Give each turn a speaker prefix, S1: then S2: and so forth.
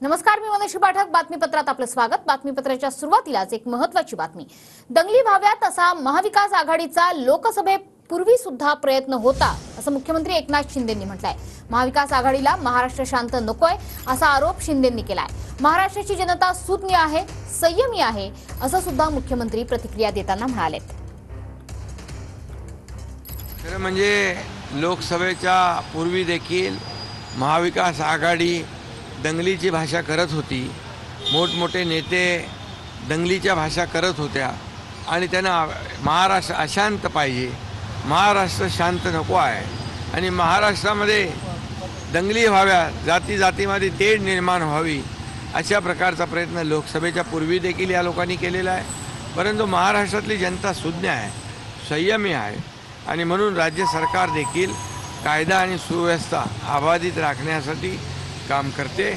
S1: नमस्कार, मी मनोज पाठक. बातमीपत्रात आपलं स्वागत. बातमीपत्राच्या सुरुवातीलाच एक महत्त्वाची बातमी. दंगली व्हाव्यात असा महाविकास आघाडीचा लोकसभेपूर्वी सुद्धा प्रयत्न होता, असं मुख्यमंत्री एकनाथ शिंदेंनी म्हटलंय. महाविकास आघाडीला महाराष्ट्र शांत नकोय असा आरोप शिंदेंनी केलाय. महाराष्ट्राची जनता सुज्ञ आहे, संयमी आहे, असं सुद्धा मुख्यमंत्री प्रतिक्रिया देताना म्हणालेत.
S2: खरं म्हणजे लोकसभेच्या पूर्वी देखील महाविकास आघाडी दंगलीची भाषा करत होती. मोठमोठे नेते दंगलीच्या भाषा करत होत्या आणि त्यांना महाराष्ट्र अशांत पाहिजे, महाराष्ट्र शांत नको आहे आणि महाराष्ट्रामध्ये दंगली व्हाव्या, जाती जातीमध्ये तेढ निर्माण व्हावी, अशा प्रकारचा प्रयत्न लोकसभेच्या पूर्वी देखील या लोकांनी केलेला आहे. परंतु महाराष्ट्रातली जनता सुज्ञ आहे, संयमी आहे आणि म्हणून राज्य सरकार देखील कायदा आणि सुव्यवस्था अबाधित राखण्यासाठी काम करते.